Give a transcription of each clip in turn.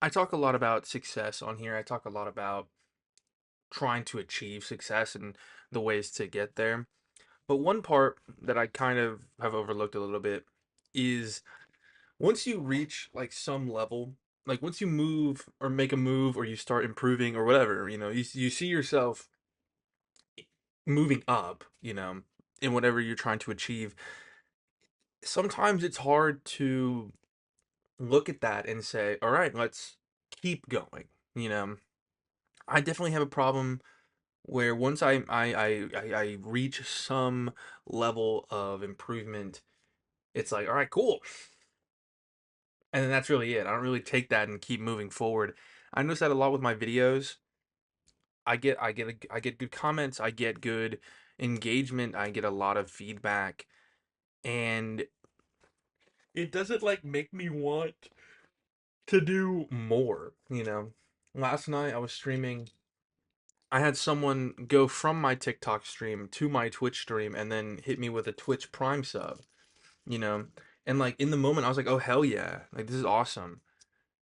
I talk a lot about success on here. I talk a lot about trying to achieve success and the ways to get there. But one part that I kind of have overlooked a little bit is once you reach like some level, like once you move or make a move or you start improving or whatever, you see yourself moving up, in whatever you're trying to achieve. Sometimes it's hard to look at that and say, "All right, let's keep going." You know, I definitely have a problem where once I reach some level of improvement, it's like, all right, cool. And then that's really it. I don't really take that and keep moving forward. I notice that a lot with my videos. I get good comments, I get good engagement, I get a lot of feedback, and it doesn't like make me want to do more, Last night I was streaming. I had someone go from my TikTok stream to my Twitch stream and then hit me with a Twitch Prime sub, you know? And like in the moment, I was like, oh, hell yeah. Like, this is awesome.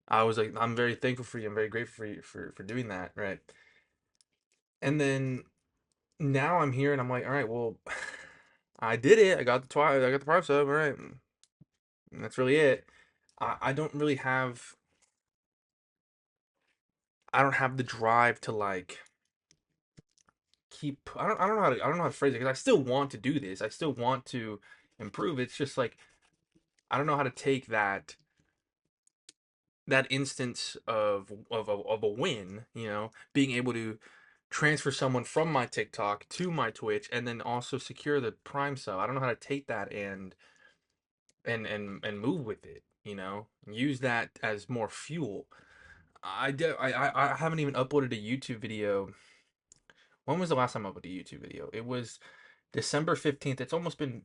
I was like, I'm very thankful for you. I'm very grateful for you for doing that. Right. And then now I'm here and I'm like, all right, well, I did it. I got the Prime sub. All right. And that's really it. I don't really have, I don't have the drive to like I don't know how to phrase it because I still want to do this. I still want to improve. It's just like I don't know how to take that instance of a win, being able to transfer someone from my TikTok to my Twitch and then also secure the Prime sub. I don't know how to take that and move with it, use that as more fuel. I haven't even uploaded a YouTube video. When was the last time I uploaded a YouTube video? It was December 15th. It's almost been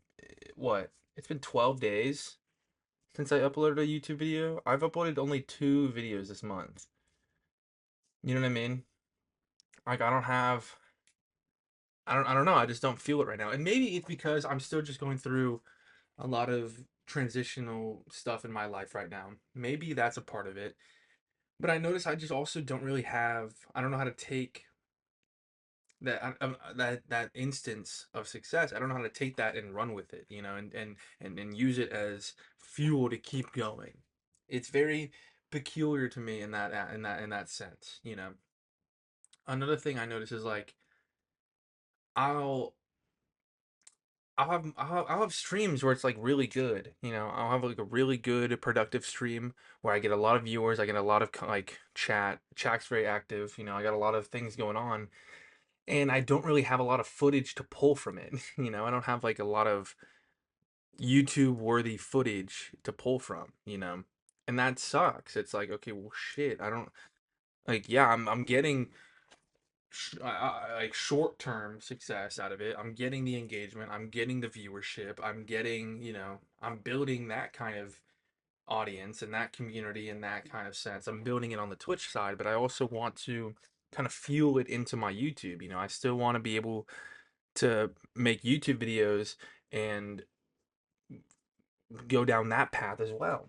what? It's been 12 days since I uploaded a YouTube video. I've uploaded only 2 videos this month. You know what I mean? Like I don't know. I just don't feel it right now. And maybe it's because I'm still just going through a lot of transitional stuff in my life right now. Maybe that's a part of it. But I notice I just also don't really have I don't know how to take that instance of success. I don't know how to take that and run with it, and use it as fuel to keep going. It's very peculiar to me in that sense. Another thing I notice is like I'll I'll have streams where it's like really good. I'll have like a really good productive stream where I get a lot of viewers, I get a lot of like chat. Chat's very active. I got a lot of things going on, and I don't really have a lot of footage to pull from it. I don't have like a lot of YouTube worthy footage to pull from, and that sucks. It's like, okay, well, shit, I don't like, yeah, I'm getting like short term success out of it. I'm getting the engagement, I'm getting the viewership, I'm getting, I'm building that kind of audience and that community in that kind of sense. I'm building it on the Twitch side, but I also want to kind of fuel it into my YouTube. I still want to be able to make YouTube videos and go down that path as well.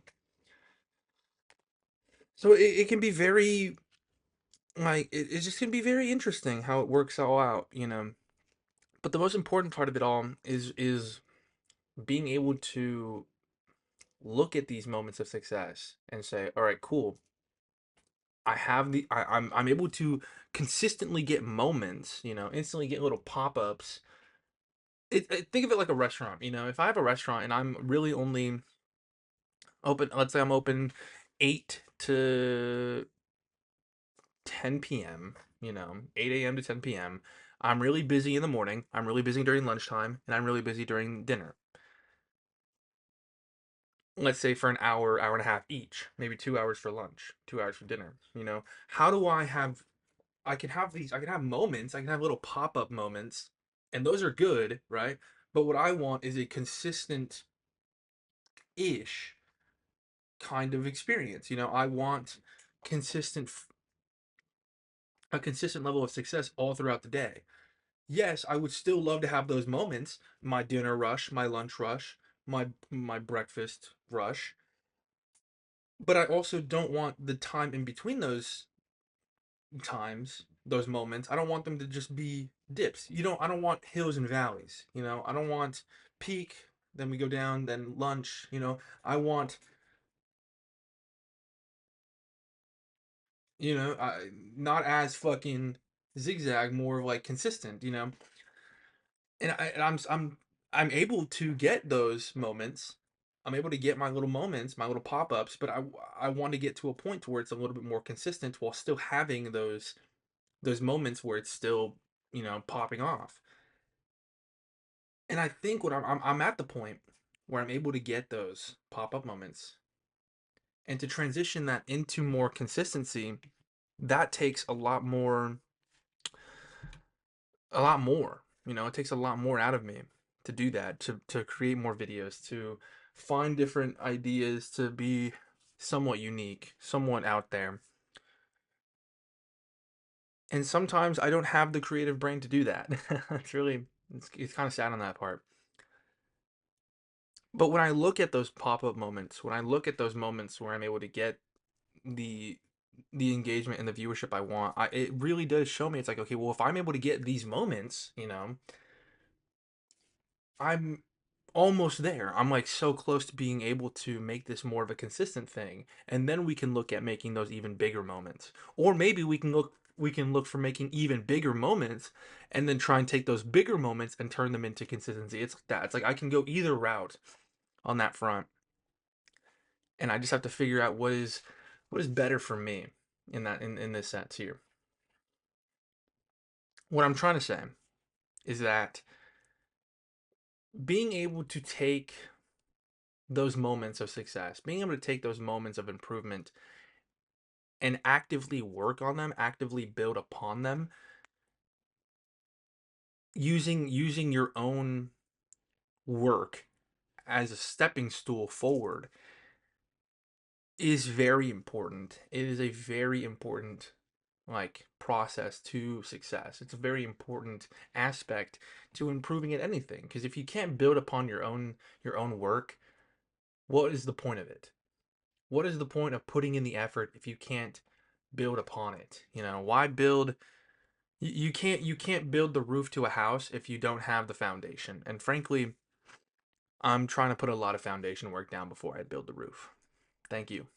So it can be very like it just can be very interesting how it works all out. But the most important part of it all is being able to look at these moments of success and say, all right, cool. I'm able to consistently get moments, instantly get little pop-ups. Think of it like a restaurant, if I have a restaurant and I'm really only open, let's say I'm open 8 to 10 p.m., 8 a.m. to 10 p.m. I'm really busy in the morning, I'm really busy during lunchtime, and I'm really busy during dinner. Let's say for an hour, hour and a half each, maybe 2 hours for lunch, 2 hours for dinner. How do I can have moments, I can have little pop-up moments, and those are good, right? But what I want is a consistent ish kind of experience. I want consistent a consistent level of success all throughout the day. Yes, I would still love to have those moments, my dinner rush, my lunch rush, my breakfast rush. But I also don't want the time in between those times, those moments, I don't want them to just be dips. I don't want hills and valleys, I don't want peak, then we go down, then lunch, I want, not as fucking zigzag, more like consistent, and I'm able to get those moments. I'm able to get my little moments, my little pop-ups, but I want to get to a point to where it's a little bit more consistent while still having those moments where it's still, popping off. And I think what I'm at the point where I'm able to get those pop-up moments and to transition that into more consistency, that takes a lot more. It takes a lot more out of me to do that, to create more videos, to find different ideas, to be somewhat unique, somewhat out there. And sometimes I don't have the creative brain to do that. It's kind of sad on that part. But when I look at those pop-up moments, when I look at those moments where I'm able to get the the engagement and the viewership I want, it really does show me it's like, okay, well, if I'm able to get these moments, I'm almost there. I'm like so close to being able to make this more of a consistent thing. And then we can look at making those even bigger moments. Or maybe we can look for making even bigger moments and then try and take those bigger moments and turn them into consistency. It's like that. It's like I can go either route on that front. And I just have to figure out what is better for me in this sense here. What I'm trying to say is that being able to take those moments of success, being able to take those moments of improvement and actively work on them, actively build upon them, using your own work as a stepping stool forward is very important. It is a very important like process to success. It's a very important aspect to improving at anything because if you can't build upon your own work, what is the point of it? What is the point of putting in the effort if you can't build upon it? Why build you can't build the roof to a house if you don't have the foundation. And frankly, I'm trying to put a lot of foundation work down before I build the roof. Thank you.